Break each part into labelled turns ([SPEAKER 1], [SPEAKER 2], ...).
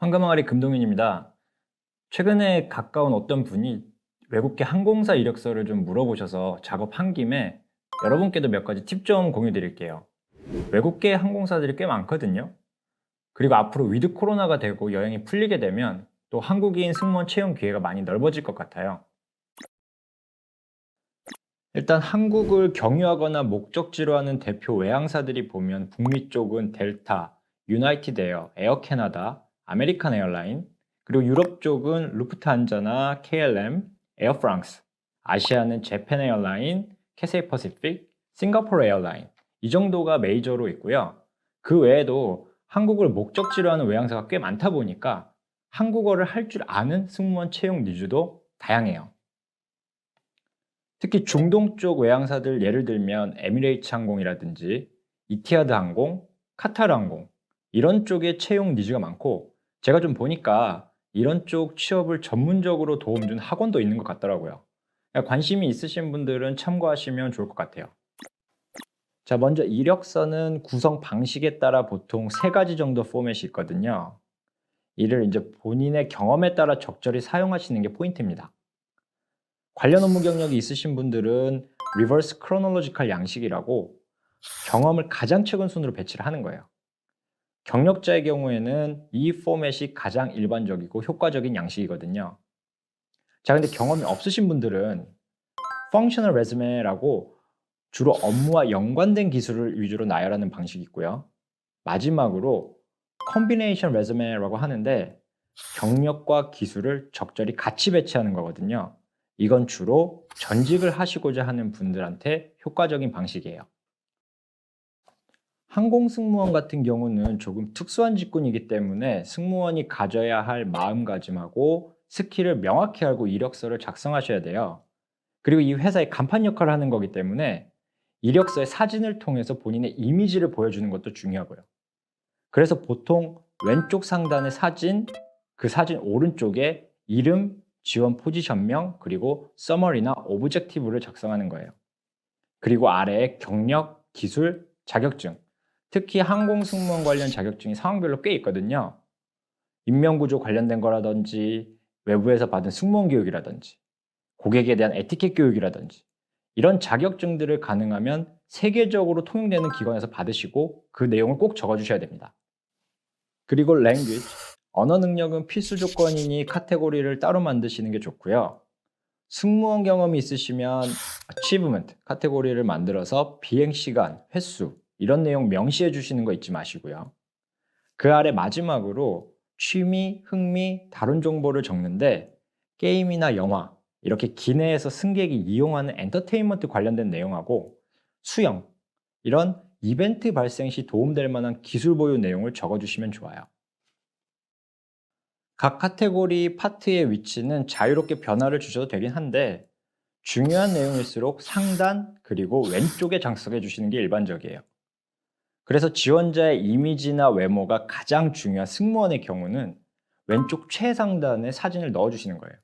[SPEAKER 1] 황금항아리 금동윤입니다. 최근에 가까운 어떤 분이 외국계 항공사 이력서를 좀 물어보셔서 작업한 김에 여러분께도 몇 가지 팁 좀 공유 드릴게요. 외국계 항공사들이 꽤 많거든요. 그리고 앞으로 위드 코로나가 되고 여행이 풀리게 되면 또 한국인 승무원 채용 기회가 많이 넓어질 것 같아요. 일단 한국을 경유하거나 목적지로 하는 대표 외항사들이 보면 북미 쪽은 델타, 유나이티드 에어, 에어 캐나다, 아메리칸 에어라인, 그리고 유럽 쪽은 루프트한자나 KLM, 에어 프랑스, 아시아는 재팬 에어라인, 캐세이 퍼시픽, 싱가포르 에어라인 이 정도가 메이저로 있고요. 그 외에도 한국을 목적지로 하는 외항사가 꽤 많다 보니까 한국어를 할 줄 아는 승무원 채용 니즈도 다양해요. 특히 중동 쪽 외항사들 예를 들면 에미레이츠 항공이라든지 이티하드 항공, 카타르 항공 이런 쪽에 채용 니즈가 많고 제가 좀 보니까 이런 쪽 취업을 전문적으로 도움 준 학원도 있는 것 같더라고요. 그러니까 관심이 있으신 분들은 참고하시면 좋을 것 같아요. 자, 먼저 이력서는 구성 방식에 따라 보통 세 가지 정도 포맷이 있거든요. 이를 이제 본인의 경험에 따라 적절히 사용하시는 게 포인트입니다. 관련 업무 경력이 있으신 분들은 리버스 크로놀로지컬 양식이라고 경험을 가장 최근 순으로 배치를 하는 거예요. 경력자의 경우에는 이 포맷이 가장 일반적이고 효과적인 양식이거든요. 자, 근데 경험이 없으신 분들은 펑셔널 레즈메라고 주로 업무와 연관된 기술을 위주로 나열하는 방식이 있고요. 마지막으로 컴비네이션 레즈메라고 하는데 경력과 기술을 적절히 같이 배치하는 거거든요. 이건 주로 전직을 하시고자 하는 분들한테 효과적인 방식이에요. 항공 승무원 같은 경우는 조금 특수한 직군이기 때문에 승무원이 가져야 할 마음가짐하고 스킬을 명확히 알고 이력서를 작성하셔야 돼요. 그리고 이 회사의 간판 역할을 하는 거기 때문에 이력서의 사진을 통해서 본인의 이미지를 보여주는 것도 중요하고요. 그래서 보통 왼쪽 상단의 사진, 그 사진 오른쪽에 이름, 지원 포지션명, 그리고 서머리나 오브젝티브를 작성하는 거예요. 그리고 아래에 경력, 기술, 자격증, 특히 항공 승무원 관련 자격증이 상황별로 꽤 있거든요. 인명구조 관련된 거라든지 외부에서 받은 승무원 교육이라든지 고객에 대한 에티켓 교육이라든지 이런 자격증들을 가능하면 세계적으로 통용되는 기관에서 받으시고 그 내용을 꼭 적어주셔야 됩니다. 그리고 language, 언어 능력은 필수 조건이니 카테고리를 따로 만드시는 게 좋고요. 승무원 경험이 있으시면 achievement 카테고리를 만들어서 비행 시간, 횟수 이런 내용 명시해 주시는 거 잊지 마시고요. 그 아래 마지막으로 취미, 흥미, 다른 정보를 적는데 게임이나 영화 이렇게 기내에서 승객이 이용하는 엔터테인먼트 관련된 내용하고 수영 이런 이벤트 발생 시 도움될 만한 기술 보유 내용을 적어주시면 좋아요. 각 카테고리 파트의 위치는 자유롭게 변화를 주셔도 되긴 한데 중요한 내용일수록 상단 그리고 왼쪽에 장착해 주시는 게 일반적이에요. 그래서 지원자의 이미지나 외모가 가장 중요한 승무원의 경우는 왼쪽 최상단에 사진을 넣어 주시는 거예요.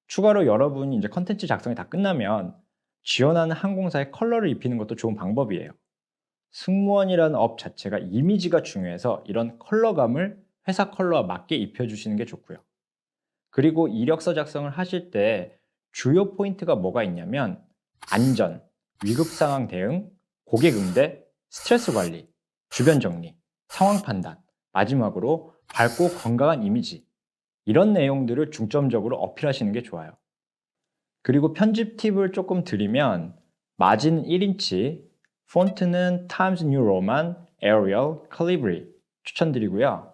[SPEAKER 1] 추가로 여러분이 이제 컨텐츠 작성이 다 끝나면 지원하는 항공사의 컬러를 입히는 것도 좋은 방법이에요. 승무원이라는 업 자체가 이미지가 중요해서 이런 컬러감을 회사 컬러와 맞게 입혀주시는 게 좋고요. 그리고 이력서 작성을 하실 때 주요 포인트가 뭐가 있냐면 안전, 위급 상황 대응, 고객 응대, 스트레스 관리, 주변 정리, 상황 판단, 마지막으로 밝고 건강한 이미지 이런 내용들을 중점적으로 어필하시는 게 좋아요. 그리고 편집 팁을 조금 드리면 마진 1인치, 폰트는 Times New Roman, Arial, Calibri 추천드리고요.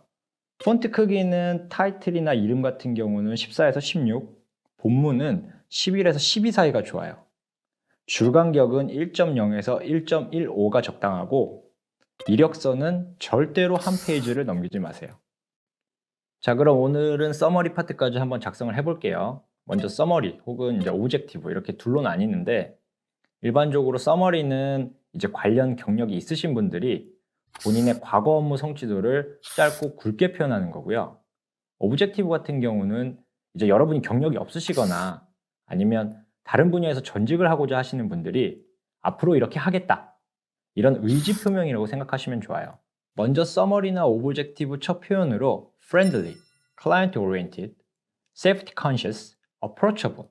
[SPEAKER 1] 폰트 크기는 타이틀이나 이름 같은 경우는 14에서 16, 본문은 11에서 12 사이가 좋아요. 줄 간격은 1.0에서 1.15가 적당하고 이력서는 절대로 한 페이지를 넘기지 마세요. 자, 그럼 오늘은 서머리 파트까지 한번 작성을 해볼게요. 먼저 서머리 혹은 이제 오브젝티브 이렇게 둘로 나뉘는데 일반적으로 서머리는 이제 관련 경력이 있으신 분들이 본인의 과거 업무 성취도를 짧고 굵게 표현하는 거고요. 오브젝티브 같은 경우는 이제 여러분이 경력이 없으시거나 아니면 다른 분야에서 전직을 하고자 하시는 분들이 앞으로 이렇게 하겠다 이런 의지 표명이라고 생각하시면 좋아요. 먼저 서머리나 오브젝티브 첫 표현으로 friendly, client-oriented, safety-conscious, approachable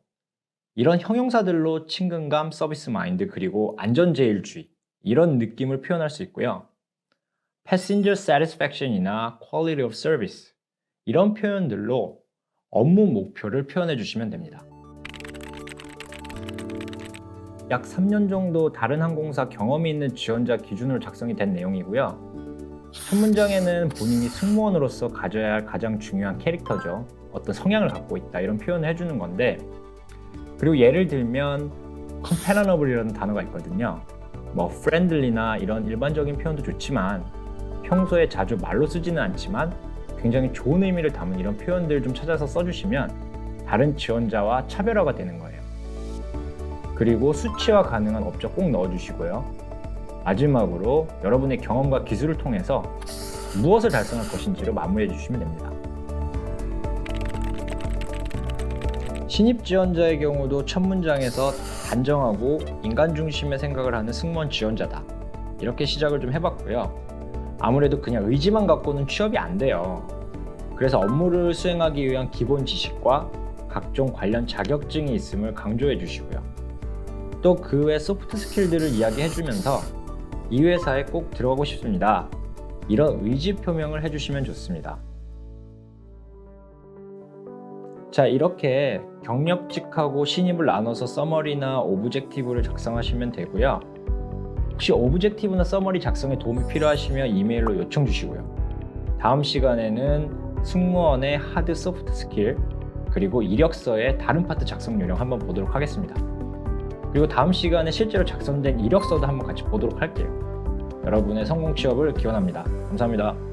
[SPEAKER 1] 이런 형용사들로 친근감, 서비스 마인드, 그리고 안전제일주의 이런 느낌을 표현할 수 있고요. passenger satisfaction이나 quality of service 이런 표현들로 업무 목표를 표현해 주시면 됩니다. 약 3년 정도 다른 항공사 경험이 있는 지원자 기준으로 작성이 된 내용이고요. 첫 문장에는 본인이 승무원으로서 가져야 할 가장 중요한 캐릭터죠. 어떤 성향을 갖고 있다 이런 표현을 해주는 건데, 그리고 예를 들면 companionable이라는 단어가 있거든요. 뭐 friendly나 이런 일반적인 표현도 좋지만 평소에 자주 말로 쓰지는 않지만 굉장히 좋은 의미를 담은 이런 표현들 좀 찾아서 써주시면 다른 지원자와 차별화가 되는 거예요. 그리고 수치화 가능한 업적 꼭 넣어주시고요. 마지막으로 여러분의 경험과 기술을 통해서 무엇을 달성할 것인지로 마무리해 주시면 됩니다. 신입 지원자의 경우도 첫 문장에서 단정하고 인간 중심의 생각을 하는 승무원 지원자다 이렇게 시작을 좀 해봤고요. 아무래도 그냥 의지만 갖고는 취업이 안 돼요. 그래서 업무를 수행하기 위한 기본 지식과 각종 관련 자격증이 있음을 강조해 주시고요. 또 그 외 소프트 스킬들을 이야기해 주면서 이 회사에 꼭 들어가고 싶습니다 이런 의지 표명을 해주시면 좋습니다. 자, 이렇게 경력직하고 신입을 나눠서 서머리나 오브젝티브를 작성하시면 되고요. 혹시 오브젝티브나 서머리 작성에 도움이 필요하시면 이메일로 요청 주시고요. 다음 시간에는 승무원의 하드 소프트 스킬 그리고 이력서의 다른 파트 작성 요령 한번 보도록 하겠습니다. 그리고 다음 시간에 실제로 작성된 이력서도 한번 같이 보도록 할게요. 여러분의 성공 취업을 기원합니다. 감사합니다.